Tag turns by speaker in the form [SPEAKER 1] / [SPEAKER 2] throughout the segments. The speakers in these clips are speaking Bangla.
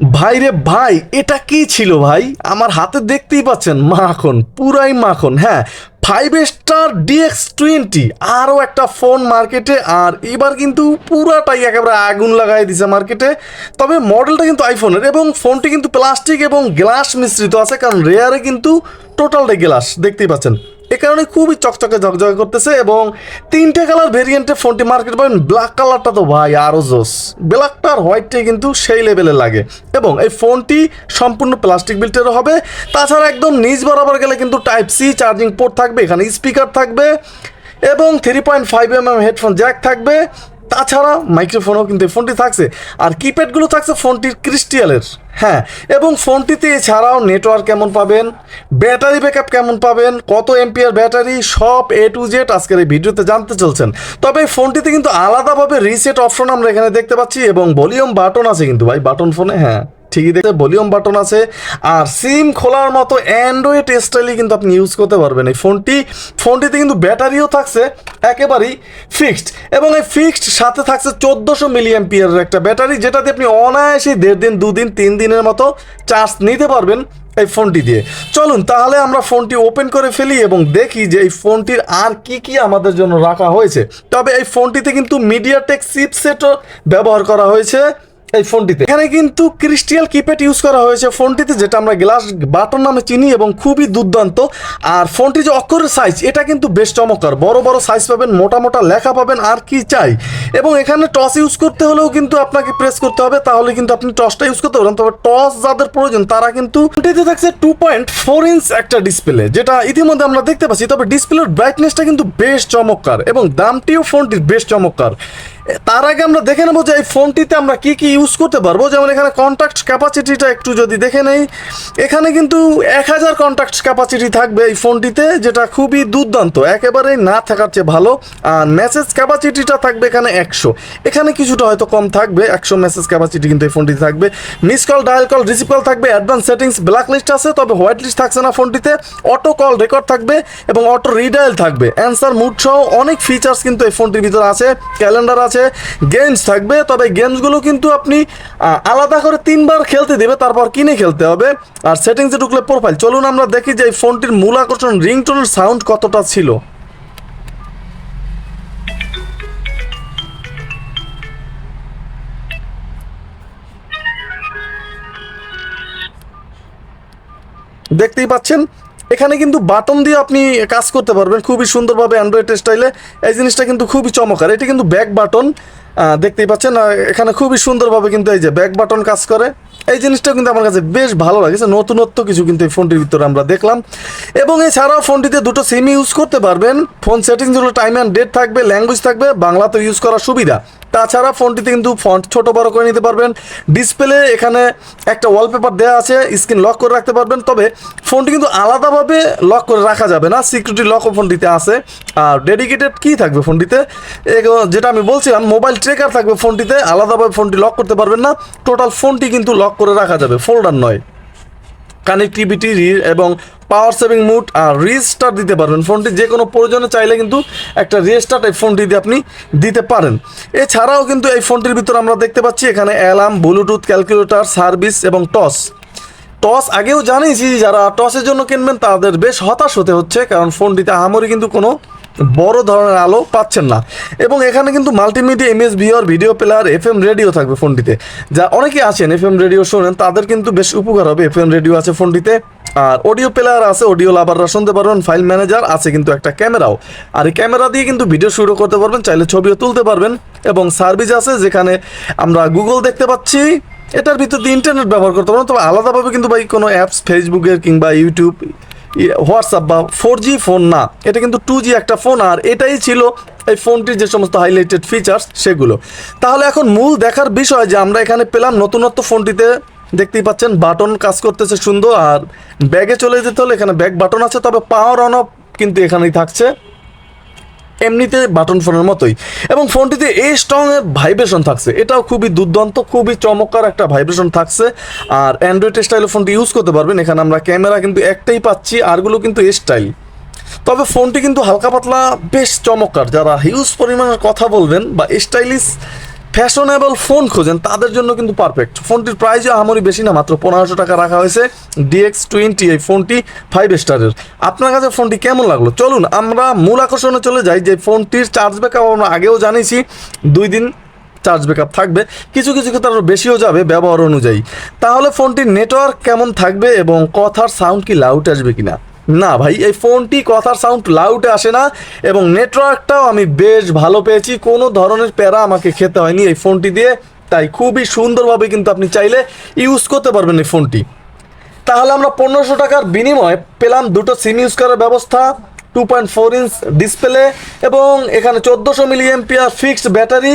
[SPEAKER 1] ভাই রে ভাই, এটা কি ছিল ভাই? আমার হাতে দেখতেই পাচ্ছেন, মাখন, পুরাই মাখন। হ্যাঁ, 5 স্টার DX20 আরও একটা ফোন মার্কেটে, আর এবার কিন্তু পুরাটাই একেবারে আগুন লাগাই দিছে মার্কেটে। তবে মডেলটা কিন্তু আইফোনের, এবং ফোনটি কিন্তু প্লাস্টিক এবং গ্লাস মিশ্রিত আছে, কারণ রেয়ারে কিন্তু টোটালটাই গ্লাস দেখতেই পাচ্ছেন। এ কারণে খুবই চকচকে ঝকঝকে করতেছে, এবং 3টে কালার ভেরিয়েন্টে ফোনটি মার্কেট পাবেন। ব্ল্যাক কালারটা তো ভাই আরও জোস, ব্ল্যাকটা আর হোয়াইটটাই কিন্তু সেই লেভেলে লাগে। এবং এই ফোনটি সম্পূর্ণ প্লাস্টিক বিল্টেরও হবে। তাছাড়া একদম নিচ বরাবর গেলে কিন্তু টাইপ সি চার্জিং পোর্ট থাকবে, এখানে স্পিকার থাকবে, এবং 3.5mm হেডফোন জ্যাক থাকবে। তাছাড়া মাইক্রোফোনও কিন্তু এই ফোনটি থাকছে, আর কিপ্যাডগুলো থাকছে ফোনটির ক্রিস্টালের। হ্যাঁ, এবং ফোনটিতে এছাড়াও নেটওয়ার্ক কেমন পাবেন, ব্যাটারি ব্যাকআপ কেমন পাবেন, কত এমপিআর ব্যাটারি, সব A to Z আজকের এই ভিডিওতে জানতে চলছেন। তবে এই ফোনটিতে কিন্তু আলাদাভাবে রিসেট অপশন আমরা এখানে দেখতে পাচ্ছি, এবং ভলিউম বাটন আছে কিন্তু ভাই বাটন ফোনে। হ্যাঁ ঠিকই দেখতে, ভলিউম বাটন আছে। আর সিম খোলার মতো অ্যান্ড্রয়েড স্টাইলই কিন্তু আপনি ইউজ করতে পারবেন এই ফোনটিতে কিন্তু ব্যাটারিও থাকছে একেবারেই ফিক্সড, এবং এই ফিক্সড সাথে থাকছে 1400 mAh একটা ব্যাটারি, যেটাতে আপনি অনায়াসে 1.5 দিন 2 দিন 3 দিনের মতো চার্জ নিতে পারবেন এই ফোনটি দিয়ে। চলুন তাহলে আমরা ফোনটি ওপেন করে ফেলি এবং দেখি যে এই ফোনটির আর কি কি আমাদের জন্য রাখা হয়েছে। তবে এই ফোনটিতে কিন্তু মিডিয়াটেক চিপসেটও ব্যবহার করা হয়েছে এই ফোনটিতে। এখানে কিন্তু ক্রিস্টাল কিপ্যাড ইউজ করা হয়েছে ফোনটিতে, যেটা আমরা গ্লাস বাটন নামে চিনি, এবং খুবই দুর্দান্ত। আর ফোনটি যে অক্ষরের সাইজ, এটা কিন্তু বেশ চমৎকার, বড় বড় সাইজ পাবেন, মোটা মোটা লেখা পাবেন, আর কি চাই। এবং এখানে টস ইউজ করতে হলেও কিন্তু আপনাকে প্রেস করতে হবে, তাহলে কিন্তু আপনি টসটা ইউজ করতে পারেন। তবে টস যাদের প্রয়োজন তারা কিন্তু, ফোনটিতে থাকছে 2.4 ইঞ্চ একটা ডিসপ্লে, যেটা ইতিমধ্যে আমরা দেখতে পাচ্ছি। তবে ডিসপ্লের ব্রাইটনেসটা কিন্তু বেশ চমৎকার, এবং দামটিও ফোনটির বেশ চমৎকার। তার আগে আমরা দেখে নেবো যে এই ফোনটিতে আমরা কি কি ইউজ করতে পারবো। যেমন এখানে কন্ট্যাক্ট ক্যাপাসিটিটা একটু যদি দেখে নেই, এখানে কিন্তু 1000 কন্ট্যাক্ট ক্যাপাসিটি থাকবে এই ফোনটিতে, যেটা খুবই দুর্দান্ত, একেবারেই না থাকার চেয়ে ভালো। আর মেসেজ ক্যাপাসিটিটা থাকবে এখানে 100, এখানে কিছুটা হয়তো কম থাকবে, 100 মেসেজ ক্যাপাসিটি কিন্তু এই ফোনটিতে থাকবে। Miss call, dial call, receive call থাকবে, অ্যাডভান্স সেটিংস, ব্ল্যাক লিস্ট আছে, তবে হোয়াইট লিস্ট থাকছে না ফোনটিতে। অটো কল রেকর্ড থাকবে, এবং অটো রিডায়াল থাকবে, অ্যান্সার মুড সহ অনেক ফিচার্স কিন্তু এই ফোনটির ভিতরে আছে। ক্যালেন্ডার আছে, গেমস থাকবে, তবে গেমসগুলো কিন্তু আপনি আলাদা করে 3বার খেলতে দেবে, তারপর কিনে খেলতে হবে। আর সেটিংসে ঢুকলে প্রোফাইল। চলুন আমরা দেখি যে এই ফোনটির মূল আকর্ষণ রিংটোনের সাউন্ড কতটা ছিল। দেখতেই পাচ্ছেন, এখানে কিন্তু বাটন দিয়ে আপনি কাজ করতে পারবেন খুবই সুন্দরভাবে অ্যান্ড্রয়েড স্টাইলে। এই জিনিসটা কিন্তু খুবই চমৎকার। এটা কিন্তু ব্যাক বাটন, দেখতেই পাচ্ছেন, এখানে খুবই সুন্দরভাবে কিন্তু এই যে ব্যাক বাটন কাজ করে। এই জিনিসটা কিন্তু আমার কাছে বেশ ভালো লাগছে, নতুনত্ব কিছু কিন্তু এই ফোনটির ভিতরে আমরা দেখলাম। এবং এছাড়াও ফোনটিতে দুটো সিম ইউজ করতে পারবেন। ফোন সেটিংসগুলো টাইম অ্যান্ড ডেট থাকবে, ল্যাঙ্গুয়েজ থাকবে, বাংলাতে ইউজ করার সুবিধা। তাছাড়া ফোনটিতে কিন্তু ফন্ট ছোট বড় করে নিতে পারবেন। ডিসপ্লে এখানে একটা ওয়ালপেপার দেওয়া আছে, স্ক্রিন লক করে রাখতে পারবেন। তবে ফোনটি কিন্তু আলাদাভাবে লক করে রাখা যাবে না, সিকিউরিটি লকও ফোনটিতে আছে। আর ডেডিকেটেড কি থাকবে ফোনটিতে, যেটা আমি বলছিলাম, মোবাইল ট্রেকার থাকবে ফোনটিতে, আলাদাভাবে ফোনটি লক করতে পারবেন না। টোটাল ফোনটি কিন্তু লক করে রাখা যাবে, ফোল্ডার নয়। কানেক্টিভিটি এবং পাওয়ার সেভিং মুড আর রিস্টার্ট দিতে পারবেন ফোনটি, যে কোনো প্রয়োজনে চাইলে কিন্তু একটা রিস্টার্ট এই ফোনটি দিয়ে আপনি দিতে পারেন। এছাড়াও কিন্তু এই ফোনটির ভিতরে আমরা দেখতে পাচ্ছি এখানে অ্যালার্ম, ব্লুটুথ, ক্যালকুলেটর, সার্ভিস এবং টস আগেও জানিয়েছি, যারা টসের জন্য কিনবেন তাদের বেশ হতাশ হতে হচ্ছে, কারণ ফোনটিতে আহামরি কিন্তু কোনো বড় ধরনের আলো পাচ্ছেন না। এবং এখানে কিন্তু multimedia, image viewer, video player, FM radio থাকবে ফোনটিতে। যা অনেকে আছেন FM রেডিও শোনেন, তাদের কিন্তু বেশ উপকার হবে, FM রেডিও আছে ফোনটিতে। আর অডিও প্লেয়ার আছে, অডিও লাভাররা শুনতে পারবেন। ফাইল ম্যানেজার আছে কিন্তু একটা ক্যামেরাও, আর এই ক্যামেরা দিয়ে কিন্তু ভিডিও শুরু করতে পারবেন, চাইলে ছবিও তুলতে পারবেন। এবং সার্ভিস আছে, যেখানে আমরা গুগল দেখতে পাচ্ছি, এটার ভিতর দিয়ে ইন্টারনেট ব্যবহার করতে পারবেন। তবে আলাদাভাবে কিন্তু ভাই কোনো অ্যাপস, ফেসবুকের কিংবা ইউটিউব, হোয়াটসঅ্যাপ বা 4G ফোন না, এটা কিন্তু 2G একটা ফোন। আর এটাই ছিল এই ফোনটির যে সমস্ত হাইলাইটেড ফিচার্স সেগুলো। তাহলে এখন মূল দেখার বিষয় যে আমরা এখানে পেলাম নতুনত্ব ফোনটিতে। দেখতেই পাচ্ছেন বাটন কাজ করতেছে সুন্দর। আর ব্যাগে চলে যেতে হলে এখানে ব্যাক বাটন আছে, তবে পাওয়ার অন অফ কিন্তু এখানেই থাকছে, এমনিতে বাটন ফোনের মতোই। এবং ফোনটিতে স্ট্রং ভাইব্রেশন থাকছে, এটাও খুবই দুর্দান্ত, খুবই চমৎকার একটা ভাইব্রেশন থাকছে। আর অ্যান্ড্রয়েড স্টাইলে ফোনটি ইউজ করতে পারবেন। এখানে আমরা ক্যামেরা কিন্তু একটাই পাচ্ছি, আরগুলো কিন্তু স্টাইল। তবে ফোনটি কিন্তু হালকা পাতলা বেশ চমৎকার। যারা হিউজ পরিমাণের কথা বলবেন বা স্টাইলিশ ফ্যাশনেবল ফোন খোঁজেন তাদের জন্য কিন্তু পারফেক্ট। ফোনটির প্রাইসও আহামরি বেশি না, মাত্র 1500 টাকা রাখা হয়েছে। DX20 এই ফোনটি 5 স্টারের। আপনার কাছে ফোনটি কেমন লাগলো চলুন আমরা মূল আকর্ষণে চলে যাই। যে ফোনটির চার্জ ব্যাকআপ আমরা আগেও জানিয়েছি 2 দিন চার্জ ব্যাকআপ থাকবে, কিছু কিছু ক্ষেত্রে আরও বেশিও যাবে ব্যবহার অনুযায়ী। তাহলে ফোনটির নেটওয়ার্ক কেমন থাকবে এবং কথার সাউন্ড কি লাউড আসবে কিনা? না ভাই, এই ফোনটি কথার সাউন্ড লাউডে আসে না এবং নেটওয়ার্কটাও আমি বেশ ভালো পেয়েছি, কোনো ধরনের প্যারা আমাকে খেতে হয়নি এই ফোনটি দিয়ে। তাই খুবই সুন্দরভাবে কিন্তু আপনি চাইলে ইউজ করতে পারবেন এই ফোনটি। তাহলে আমরা 1500 টাকার বিনিময়ে পেলাম দুটো সিম ইউজ করার ব্যবস্থা, 2.4 ইঞ্চ ডিসপ্লে এবং এখানে 1400 মিলি এম্পিয়ার ফিক্সড ব্যাটারি।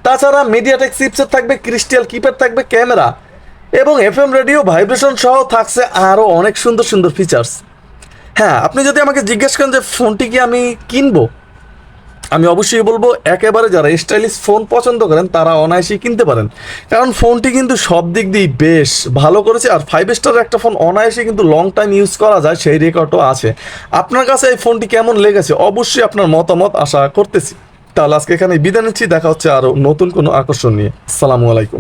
[SPEAKER 1] তাছাড়া মিডিয়াটেক চিপসেট থাকবে, ক্রিস্টাল কিপ্যাড থাকবে, ক্যামেরা এবং FM রেডিও ভাইব্রেশন সহ থাকছে আরও অনেক সুন্দর সুন্দর ফিচার্স। হ্যাঁ, আপনি যদি আমাকে জিজ্ঞেস করেন যে ফোনটি কি আমি কিনবো, আমি অবশ্যই বলবো একেবারে যারা স্টাইলিশ ফোন পছন্দ করেন তারা অনায়াসেই কিনতে পারেন, কারণ ফোনটি কিন্তু সব দিক দিয়েই বেশ ভালো করেছে। আর 5 স্টারের একটা ফোন অনায়াসে কিন্তু লং টাইম ইউজ করা যায়, সেই রেকর্ডও আছে। আপনার কাছে এই ফোনটি কেমন লেগেছে অবশ্যই আপনার মতামত আশা করতেছি। তাহলে আজকে এখানে বিদায় নিচ্ছি, দেখা হচ্ছে আরও নতুন কোনো আকর্ষণ নিয়ে। আসসালামু আলাইকুম।